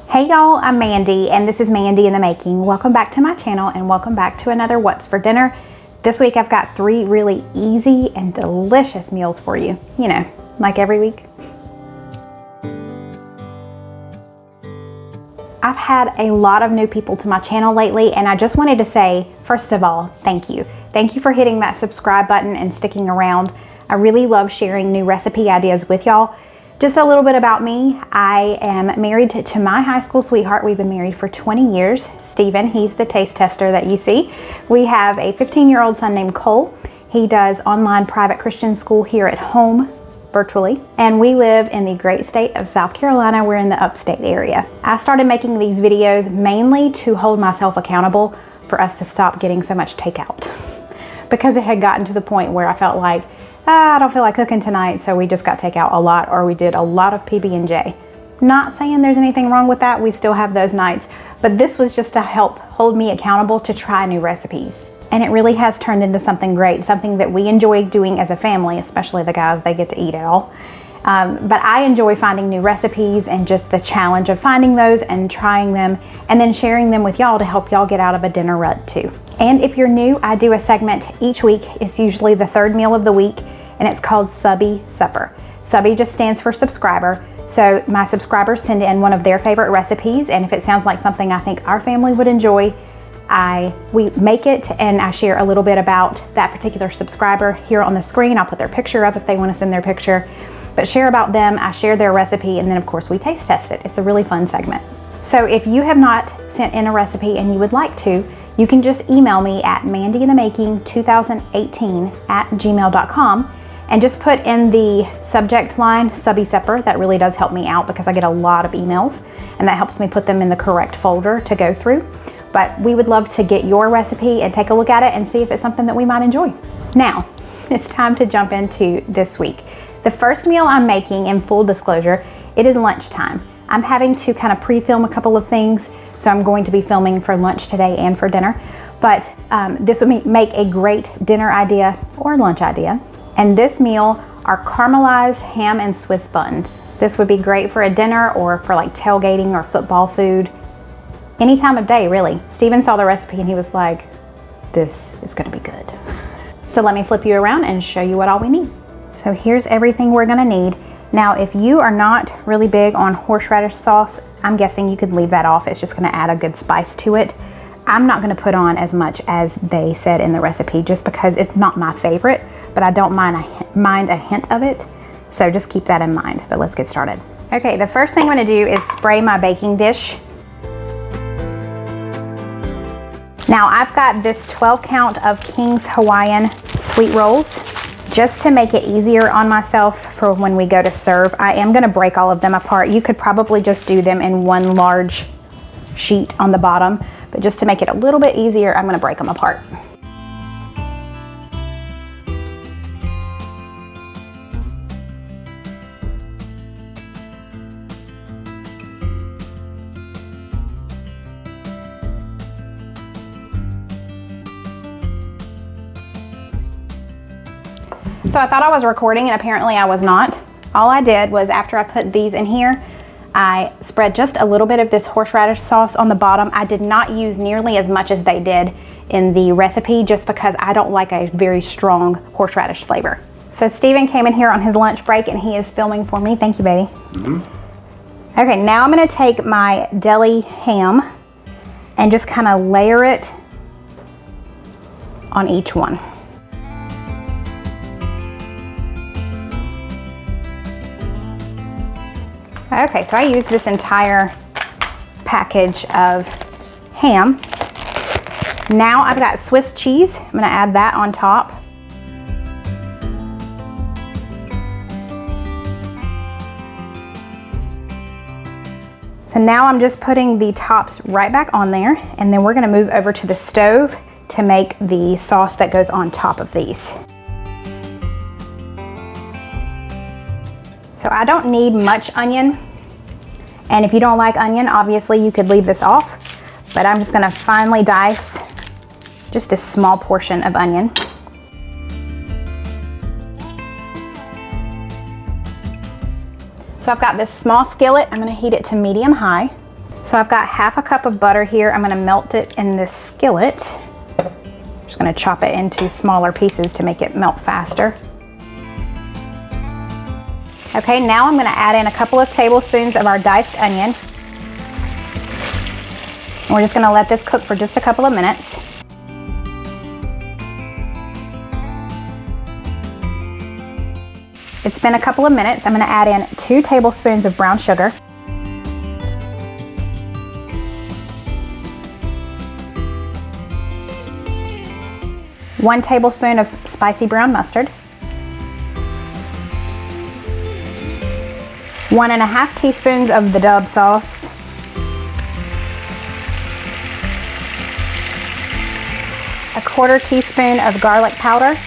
Hey y'all, I'm Mandy and this is Mandy in the Making. Welcome back to my channel and welcome back to another What's for Dinner. This week I've got 3 really easy and delicious meals for you. You know, like every week. I've had a lot of new people to my channel lately and I just wanted to say, first of all, thank you. Thank you for hitting that subscribe button and sticking around. I really love sharing new recipe ideas with y'all. Just a little bit about me. I am married to my high school sweetheart. We've been married for 20 years. Steven, he's the taste tester that you see. We have a 15-year-old son named Cole. He does online private Christian school here at home, virtually. And we live in the great state of South Carolina. We're in the upstate area. I started making these videos mainly to hold myself accountable for us to stop getting so much takeout. Because it had gotten to the point where I felt like, I don't feel like cooking tonight, so we just got takeout a lot, or we did a lot of PB&J. Not saying there's anything wrong with that, we still have those nights, but this was just to help hold me accountable to try new recipes. And it really has turned into something great, something that we enjoy doing as a family, especially the guys, they get to eat it all. But I enjoy finding new recipes and just the challenge of finding those and trying them and then sharing them with y'all to help y'all get out of a dinner rut too. And if you're new, I do a segment each week. It's usually the 3rd meal of the week and it's called Subbie Supper. Subbie just stands for subscriber. So my subscribers send in one of their favorite recipes, and if it sounds like something I think our family would enjoy, we make it and I share a little bit about that particular subscriber here on the screen. I'll put their picture up if they want to send their picture, but share about them, I share their recipe, and then of course we taste test it. It's a really fun segment. So if you have not sent in a recipe and you would like to, you can just email me at mandyinthemaking2018@gmail.com and just put in the subject line Subbie Supper. That really does help me out because I get a lot of emails and that helps me put them in the correct folder to go through. But we would love to get your recipe and take a look at it and see if it's something that we might enjoy. Now, it's time to jump into this week. The first meal I'm making, in full disclosure, it is lunchtime. I'm having to kind of pre-film a couple of things, so I'm going to be filming for lunch today and for dinner. But this would make a great dinner idea or lunch idea. And this meal are caramelized ham and Swiss buns. This would be great for a dinner or for like tailgating or football food. Any time of day, really. Steven saw the recipe and he was like, this is gonna be good. So let me flip you around and show you what all we need. So here's everything we're gonna need. Now, if you are not really big on horseradish sauce, I'm guessing you could leave that off. It's just gonna add a good spice to it. I'm not gonna put on as much as they said in the recipe just because it's not my favorite, but I don't mind a hint of it. So just keep that in mind, but let's get started. Okay, the first thing I'm gonna do is spray my baking dish. Now I've got this 12 count of King's Hawaiian sweet rolls. Just to make it easier on myself for when we go to serve, I am gonna break all of them apart. You could probably just do them in one large sheet on the bottom, but just to make it a little bit easier, I'm gonna break them apart. So I thought I was recording and apparently I was not. All I did was after I put these in here, I spread just a little bit of this horseradish sauce on the bottom. I did not use nearly as much as they did in the recipe just because I don't like a very strong horseradish flavor. So Steven came in here on his lunch break and he is filming for me. Thank you, baby. Okay, now I'm gonna take my deli ham and just kind of layer it on each one. Okay, so I used this entire package of ham. Now I've got Swiss cheese. I'm gonna add that on top. So now I'm just putting the tops right back on there, and then we're gonna move over to the stove to make the sauce that goes on top of these. So I don't need much onion. And if you don't like onion, obviously you could leave this off, but I'm just gonna finely dice just this small portion of onion. So I've got this small skillet. I'm gonna heat it to medium high. So I've got half a cup of butter here. I'm gonna melt it in this skillet. Just gonna chop it into smaller pieces to make it melt faster. Okay, now I'm gonna add in a couple of tablespoons of our diced onion. And we're just gonna let this cook for just a couple of minutes. It's been a couple of minutes. I'm gonna add in 2 tablespoons of brown sugar. 1 tablespoon of spicy brown mustard. 1½ teaspoons of the Dub sauce. A 1/4 teaspoon of garlic powder.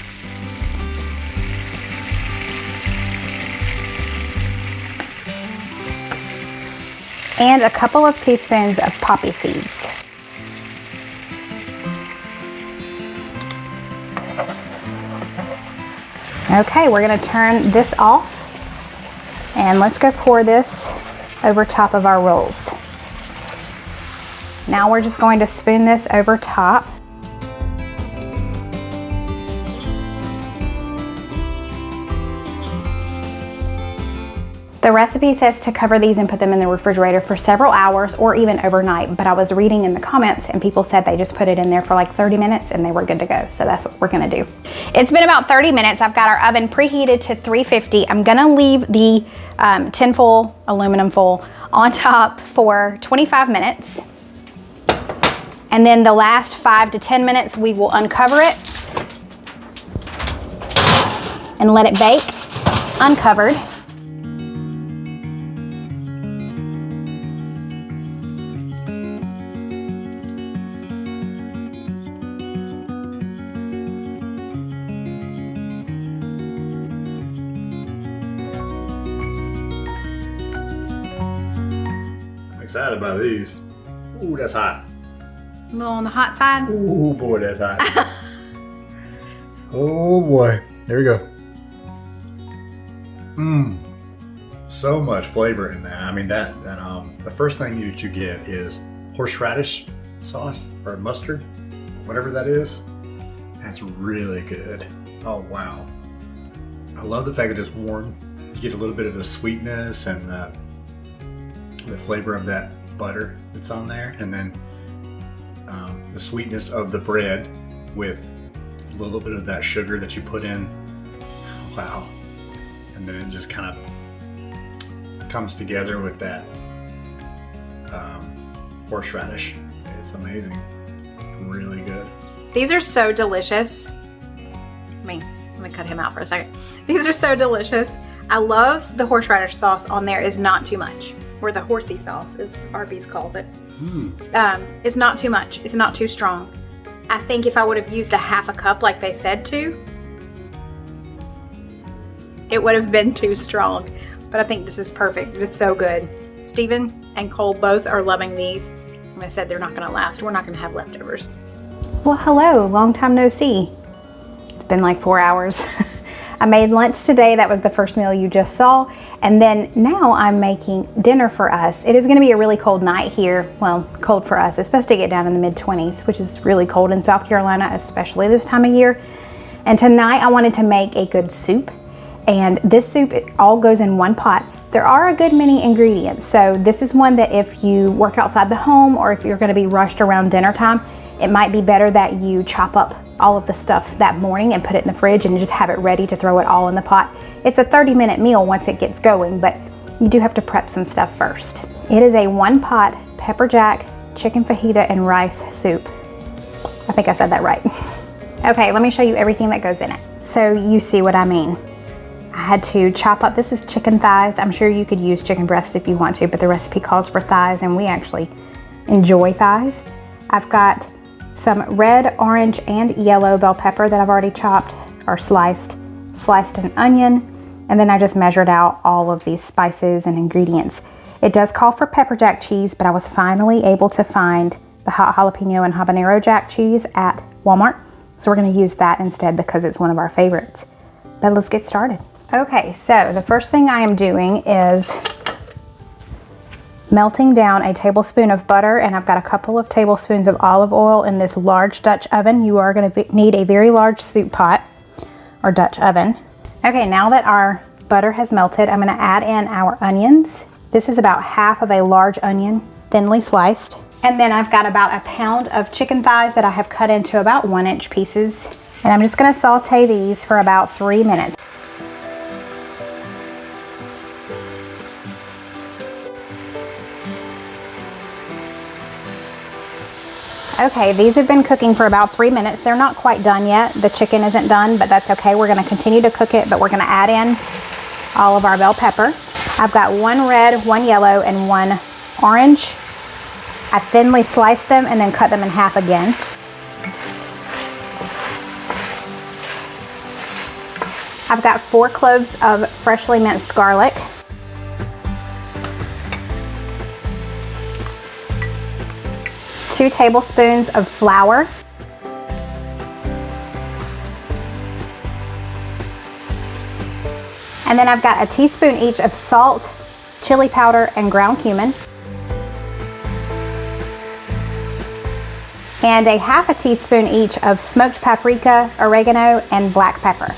And a couple of teaspoons of poppy seeds. Okay, we're gonna turn this off and let's go pour this over top of our rolls. Now we're just going to spoon this over top. The recipe says to cover these and put them in the refrigerator for several hours or even overnight, but I was reading in the comments and people said they just put it in there for like 30 minutes and they were good to go. So that's what we're gonna do. It's been about 30 minutes. I've got our oven preheated to 350. I'm gonna leave the tin foil, aluminum foil on top for 25 minutes. And then the last 5 to 10 minutes, we will uncover it and let it bake uncovered. Excited about these. Ooh, that's hot. A little on the hot side. Ooh, boy, that's hot. Oh boy, there we go. So much flavor in that. I mean, the first thing that you get is horseradish sauce or mustard, whatever that is. That's really good. Oh wow. I love the fact that it's warm. You get a little bit of the sweetness and the flavor of that butter that's on there, and then the sweetness of the bread with a little bit of that sugar that you put in. Wow. And then it just kind of comes together with that horseradish. It's amazing. Really good. These are so delicious. Let me cut him out for a second. These are so delicious. I love the horseradish sauce on there is not too much. Or the horsey sauce, as Arby's calls it. It's not too much. It's not too strong. I think if I would have used a ½ cup like they said to, it would have been too strong. But I think this is perfect. It is so good. Stephen and Cole both are loving these. And I said they're not gonna last. We're not gonna have leftovers. Well, hello, long time no see. It's been like 4 hours. I made lunch today. That was the first meal you just saw. And then now I'm making dinner for us. It is gonna be a really cold night here. Well, cold for us. It's supposed to get down in the mid-20s, which is really cold in South Carolina, especially this time of year. And tonight I wanted to make a good soup. And this soup, it all goes in one pot. There are a good many ingredients. So this is one that if you work outside the home or if you're gonna be rushed around dinner time, it might be better that you chop up all of the stuff that morning and put it in the fridge and just have it ready to throw it all in the pot. It's a 30-minute meal once it gets going, but you do have to prep some stuff first. It is a 1-pot pepper jack, chicken fajita, and rice soup. I think I said that right. Okay, let me show you everything that goes in it. So you see what I mean. I had to chop up, this is chicken thighs. I'm sure you could use chicken breast if you want to, but the recipe calls for thighs and we actually enjoy thighs. I've got some red, orange, and yellow bell pepper that I've already chopped or sliced an onion, and then I just measured out all of these spices and ingredients. It does call for pepper jack cheese, but I was finally able to find the hot jalapeno and habanero jack cheese at Walmart, so we're gonna use that instead because it's one of our favorites. But let's get started. Okay, so the first thing I am doing is melting down a tablespoon of butter, and I've got a couple of tablespoons of olive oil in this large Dutch oven. You are going to need a very large soup pot or Dutch oven. Okay, now that our butter has melted, I'm going to add in our onions. This is about half of a large onion, thinly sliced. And then I've got about a pound of chicken thighs that I have cut into about 1-inch pieces. And I'm just going to saute these for about 3 minutes. Okay, these have been cooking for about 3 minutes. They're not quite done yet. The chicken isn't done, but that's okay. We're gonna continue to cook it, but we're gonna add in all of our bell pepper. I've got 1 red, 1 yellow, and 1 orange. I thinly sliced them and then cut them in half again. I've got 4 cloves of freshly minced garlic. 2 tablespoons of flour. And then I've got a teaspoon each of salt, chili powder, and ground cumin. And a half a teaspoon each of smoked paprika, oregano, and black pepper.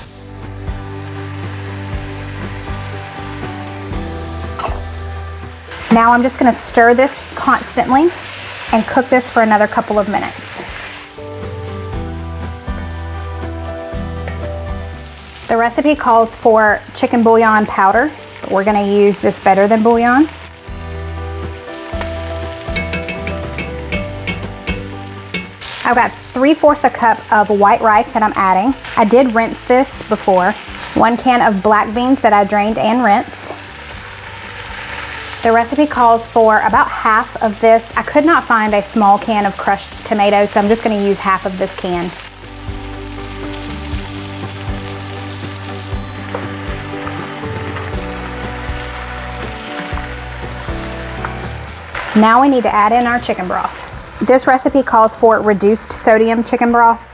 Now I'm just going to stir this constantly and cook this for another couple of minutes. The recipe calls for chicken bouillon powder, but we're going to use this better than bouillon. I've got 3/4 a cup of white rice that I'm adding. I did rinse this before. 1 can of black beans that I drained and rinsed. The recipe calls for about half of this. I could not find a small can of crushed tomatoes, so I'm just going to use half of this can. Now we need to add in our chicken broth. This recipe calls for reduced sodium chicken broth.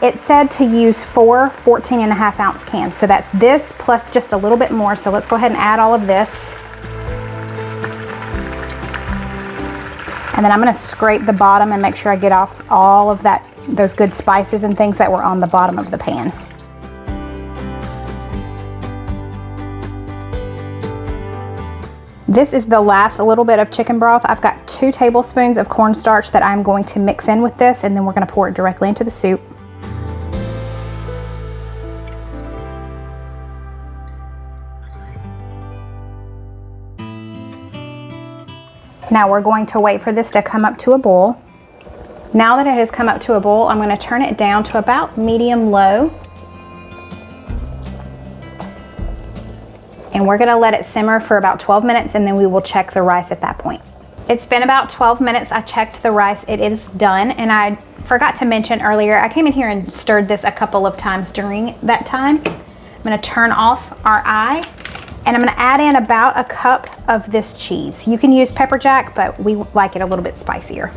It said to use 4 14.5 ounce cans, so that's this plus just a little bit more. So let's go ahead and add all of this. And then I'm going to scrape the bottom and make sure I get off all of those good spices and things that were on the bottom of the pan. This is the last little bit of chicken broth. I've got 2 tablespoons of cornstarch that I'm going to mix in with this, and then we're going to pour it directly into the soup. Now we're going to wait for this to come up to a boil. Now that it has come up to a boil, I'm going to turn it down to about medium-low. And we're going to let it simmer for about 12 minutes, and then we will check the rice at that point. It's been about 12 minutes. I checked the rice. It is done, and I forgot to mention earlier, I came in here and stirred this a couple of times during that time. I'm going to turn off our eye. And I'm going to add in about a cup of this cheese. You can use pepper jack, but we like it a little bit spicier.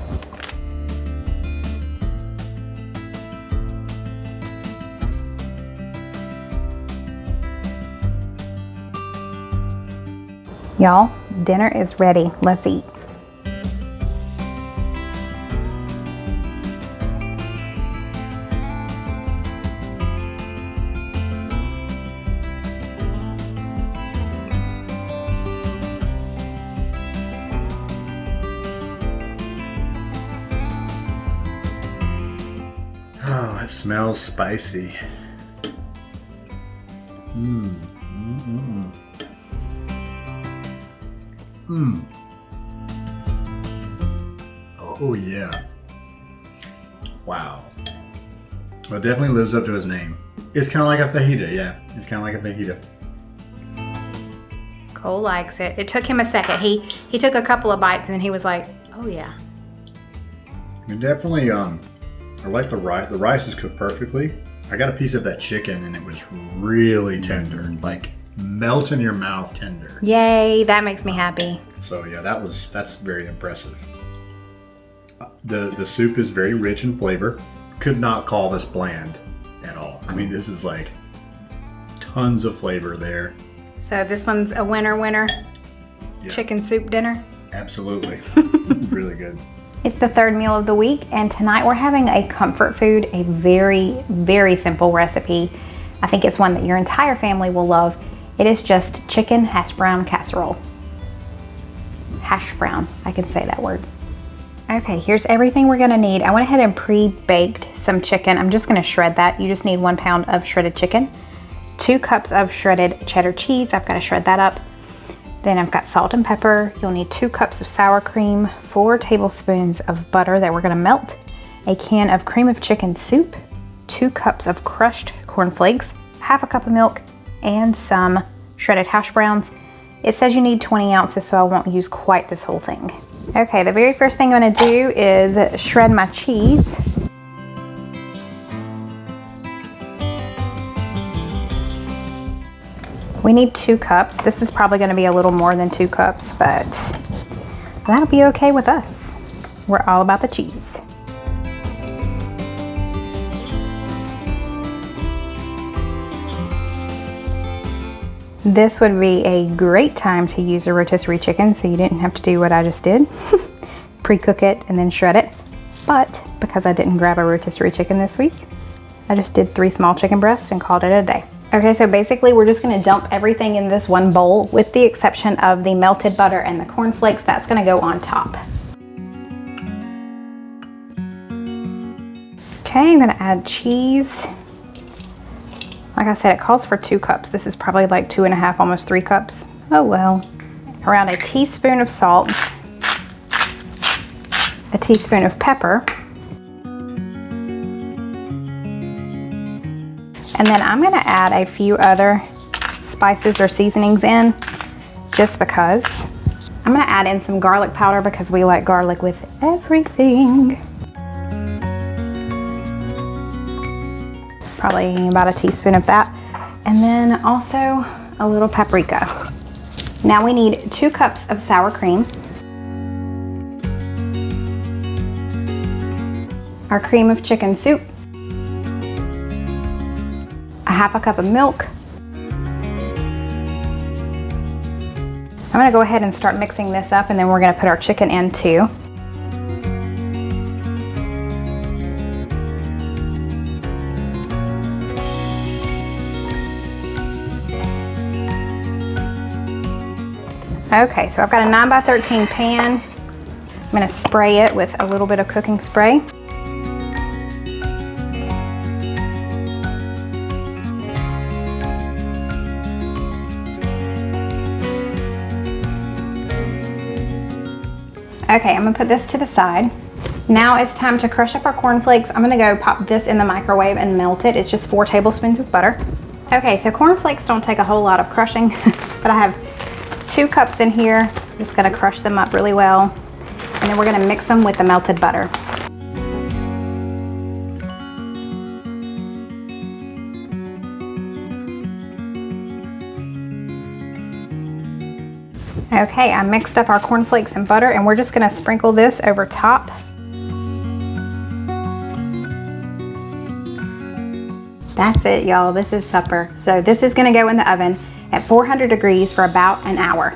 Y'all, dinner is ready. Let's eat. Oh, it smells spicy. Oh yeah. Wow. Well, it definitely lives up to his name. It's kind of like a fajita, yeah. It's kind of like a fajita. Cole likes it. It took him a second. He took a couple of bites and then he was like, oh yeah. It definitely, I like the rice. The rice is cooked perfectly. I got a piece of that chicken and it was really tender, like melt in your mouth tender. Yay, that makes me happy. So yeah, that's very impressive. The soup is very rich in flavor. Could not call this bland at all. I mean, this is like tons of flavor there. So this one's a winner Yeah. chicken soup dinner. Absolutely. Really good. It's the third meal of the week, and tonight we're having a comfort food, a very, very simple recipe. I think it's one that your entire family will love. It is just chicken hash brown casserole. Hash brown, I can say that word. Okay, here's everything we're gonna need. I went ahead and pre-baked some chicken. I'm just gonna shred that. You just need 1 pound of shredded chicken, 2 cups of shredded cheddar cheese. I've gotta shred that up. Then I've got salt and pepper. You'll need 2 cups of sour cream, 4 tablespoons of butter that we're gonna melt, a can of cream of chicken soup, 2 cups of crushed cornflakes, half a cup of milk, and some shredded hash browns. It says you need 20 ounces, so I won't use quite this whole thing. Okay, the very first thing I'm gonna do is shred my cheese. We need 2 cups. This is probably gonna be a little more than 2 cups, but that'll be okay with us. We're all about the cheese. This would be a great time to use a rotisserie chicken, so you didn't have to do what I just did. Pre-cook it and then shred it. But because I didn't grab a rotisserie chicken this week, I just did 3 small chicken breasts and called it a day. Okay, so basically we're just gonna dump everything in this one bowl with the exception of the melted butter and the cornflakes. That's gonna go on top. Okay, I'm gonna add cheese. Like I said, it calls for 2 cups. This is probably like 2.5, almost 3 cups. Oh well. Around a teaspoon of salt, a teaspoon of pepper, and then I'm gonna add a few other spices or seasonings in, just because. I'm gonna add in some garlic powder because we like garlic with everything. Probably about a teaspoon of that. And then also a little paprika. Now we need 2 cups of sour cream, our cream of chicken soup, a half a cup of milk. I'm gonna go ahead and start mixing this up, and then we're gonna put our chicken in too. Okay, so I've got a 9x13 pan. I'm gonna spray it with a little bit of cooking spray. Okay, I'm gonna put this to the side. Now it's time to crush up our cornflakes. I'm gonna go pop this in the microwave and melt it. It's just 4 tablespoons of butter. Okay, so cornflakes don't take a whole lot of crushing, but I have 2 cups in here. I'm just gonna crush them up really well. And then we're gonna mix them with the melted butter. Okay, I mixed up our cornflakes and butter, and we're just gonna sprinkle this over top. That's it, y'all. This is supper. So this is gonna go in the oven at 400 degrees for about an hour.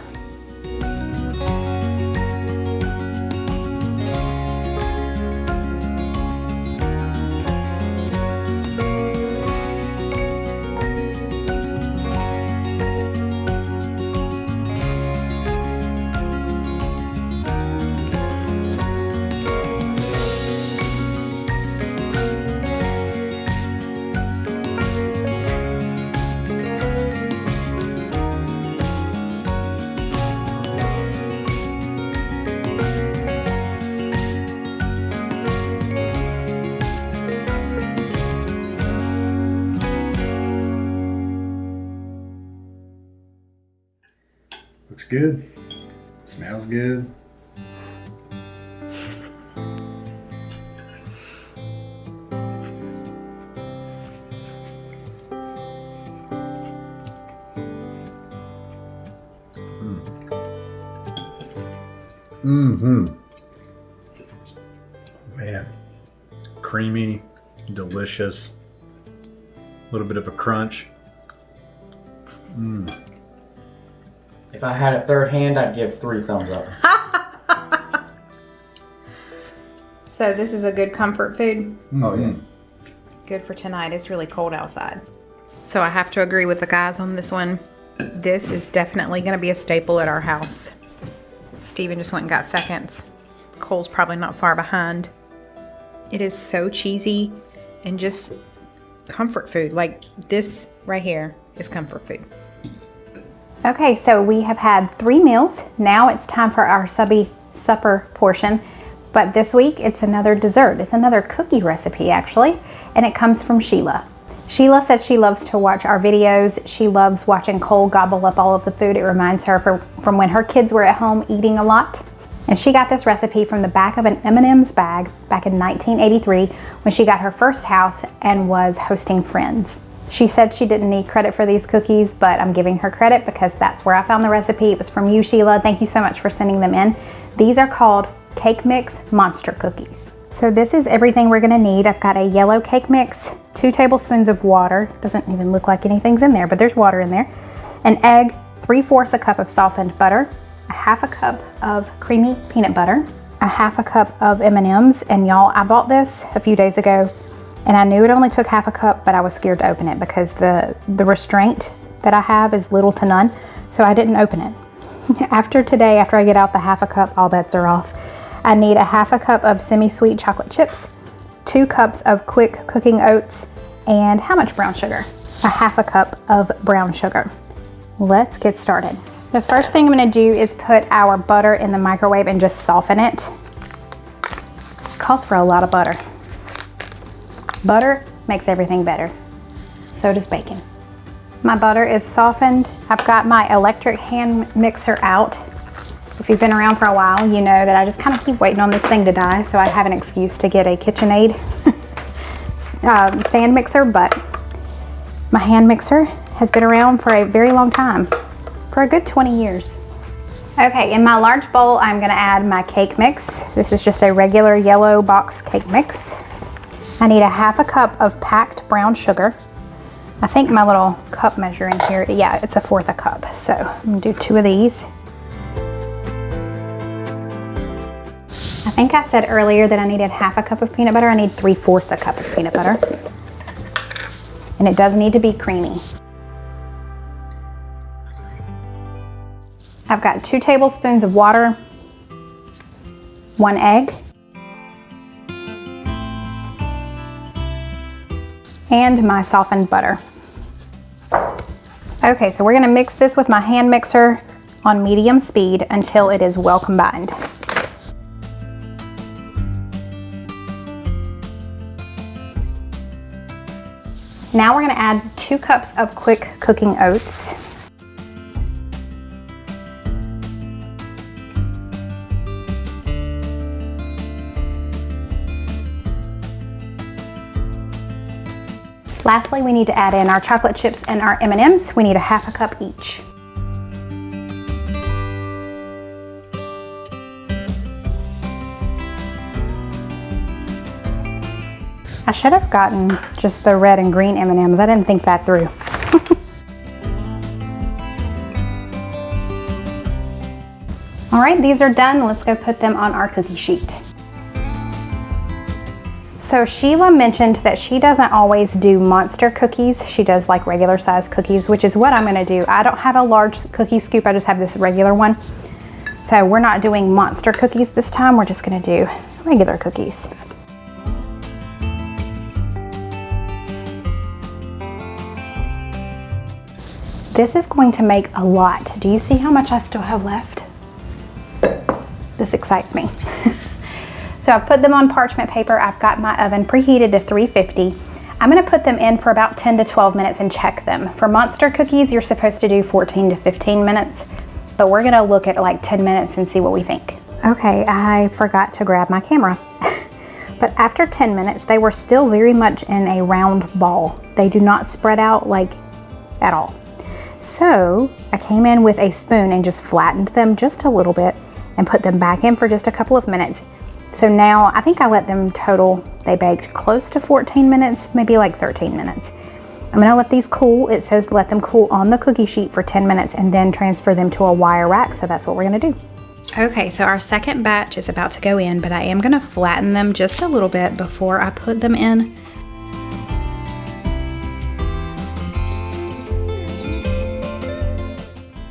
Looks good. Smells good. Man, creamy, delicious, a little bit of a crunch. If I had a third hand, I'd give 3 thumbs up. So this is a good comfort food. Oh yeah. Good for tonight. It's really cold outside. So I have to agree with the guys on this one. This is definitely going to be a staple at our house. Steven just went and got seconds. Cole's probably not far behind. It is so cheesy and just comfort food. Like this right here is comfort food. Okay, so we have had 3 meals. Now it's time for our Subbie supper portion. But this week it's another dessert. It's another cookie recipe actually, and it comes from Sheila. Sheila said she loves to watch our videos. She loves watching Cole gobble up all of the food. It reminds her from when her kids were at home eating a lot. And she got this recipe from the back of an M&M's bag back in 1983 when she got her first house and was hosting friends. She said she didn't need credit for these cookies, but I'm giving her credit because that's where I found the recipe. It was from you, Sheila. Thank you so much for sending them in. These are called Cake Mix Monster Cookies. So this is everything we're gonna need. I've got a yellow cake mix, 2 tablespoons of water. Doesn't even look like anything's in there, but there's water in there. An egg, 3/4 a cup of softened butter, a 1/2 cup of creamy peanut butter, a 1/2 cup of M&Ms. And y'all, I bought this a few days ago and I knew it only took 1/2 cup, but I was scared to open it because the restraint that I have is little to none. So I didn't open it. After today, after I get out the 1/2 cup, all bets are off. I need a 1/2 cup of semi-sweet chocolate chips, 2 cups of quick cooking oats, and how much brown sugar? A 1/2 cup of brown sugar. Let's get started. The first thing I'm gonna do is put our butter in the microwave and just soften it. It calls for a lot of butter. Butter makes everything better. So does bacon. My butter is softened. I've got my electric hand mixer out. If you've been around for a while, you know that I just kind of keep waiting on this thing to die, so I have an excuse to get a KitchenAid stand mixer, but my hand mixer has been around for a very long time, for a good 20 years. Okay, in my large bowl, I'm gonna add my cake mix. This is just a regular yellow box cake mix. I need a 1/2 cup of packed brown sugar. I think my little cup measure in here, yeah, it's 1/4 cup. So I'm gonna do 2 of these. I think I said earlier that I needed 1/2 cup of peanut butter. I need 3/4 a cup of peanut butter. And it does need to be creamy. I've got 2 tablespoons of water, 1 egg, and my softened butter. Okay, so we're gonna mix this with my hand mixer on medium speed until it is well combined. Now we're gonna add 2 cups of quick cooking oats. Lastly, we need to add in our chocolate chips and our M&Ms. We need a 1/2 cup each. I should have gotten just the red and green M&Ms. I didn't think that through. All right, these are done. Let's go put them on our cookie sheet. So Sheila mentioned that she doesn't always do monster cookies. She does like regular size cookies, which is what I'm gonna do. I don't have a large cookie scoop. I just have this regular one. So we're not doing monster cookies this time. We're just gonna do regular cookies. This is going to make a lot. Do you see how much I still have left? This excites me. So I've put them on parchment paper. I've got my oven preheated to 350. I'm gonna put them in for about 10 to 12 minutes and check them. For monster cookies, you're supposed to do 14 to 15 minutes, but we're gonna look at like 10 minutes and see what we think. Okay, I forgot to grab my camera. But after 10 minutes, they were still very much in a round ball. They do not spread out like at all. So I came in with a spoon and just flattened them just a little bit and put them back in for just a couple of minutes. So now I think I let them total, they baked close to 14 minutes, maybe like 13 minutes. I'm gonna let these cool. It says let them cool on the cookie sheet for 10 minutes and then transfer them to a wire rack. So that's what we're gonna do. Okay, so our second batch is about to go in, but I am going to flatten them just a little bit before I put them in.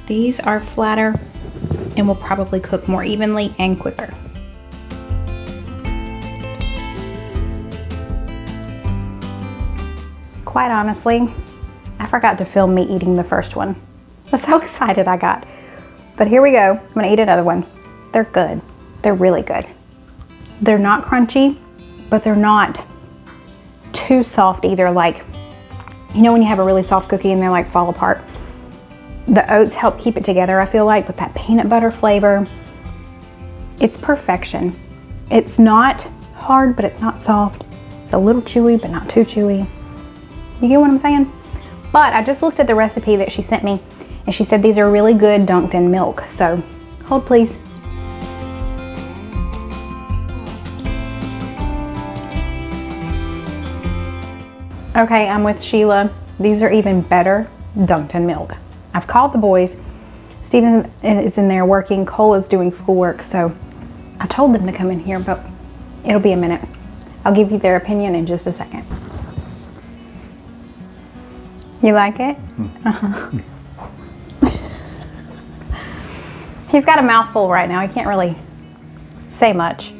These are flatter and will probably cook more evenly and quicker. Quite honestly, I forgot to film me eating the first one. That's how excited I got. But here we go. I'm gonna eat another one. They're good. They're really good. They're not crunchy, but they're not too soft either. Like, you know when you have a really soft cookie and they're like fall apart? The oats help keep it together, I feel like, with that peanut butter flavor. It's perfection. It's not hard, but it's not soft. It's a little chewy, but not too chewy. You get what I'm saying? But I just looked at the recipe that she sent me, and she said these are really good dunked in milk. So hold please. Okay, I'm with Sheila. These are even better dunked in milk. I've called the boys. Steven is in there working. Cole is doing schoolwork, so I told them to come in here, but it'll be a minute. I'll give you their opinion in just a second. You like it? Uh-huh. He's got a mouthful right now. He can't really say much.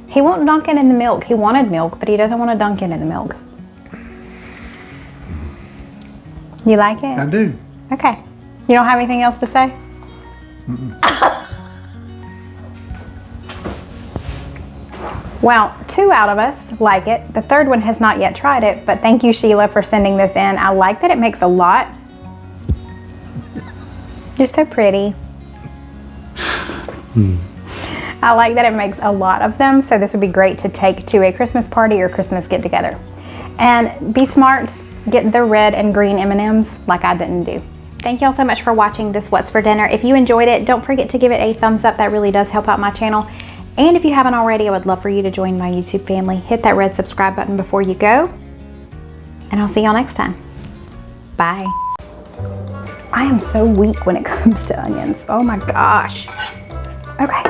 He won't dunk it in the milk. He wanted milk, but he doesn't want to dunk it in the milk. You like it? I do. Okay. You don't have anything else to say? Well, 2 out of us like it. The third one has not yet tried it, but thank you, Sheila, for sending this in. I like that it makes a lot. You're so pretty. I like that it makes a lot of them, so this would be great to take to a Christmas party or Christmas get-together. And be smart, get the red and green M&Ms like I didn't do. Thank y'all so much for watching this What's for Dinner. If you enjoyed it, don't forget to give it a thumbs up. That really does help out my channel. And if you haven't already, I would love for you to join my YouTube family. Hit that red subscribe button before you go. And I'll see y'all next time. Bye. I am so weak when it comes to onions. Oh my gosh. Okay.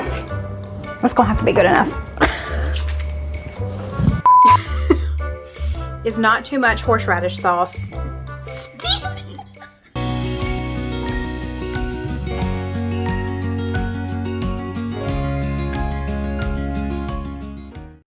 That's gonna have to be good enough. It's not too much horseradish sauce. Steve!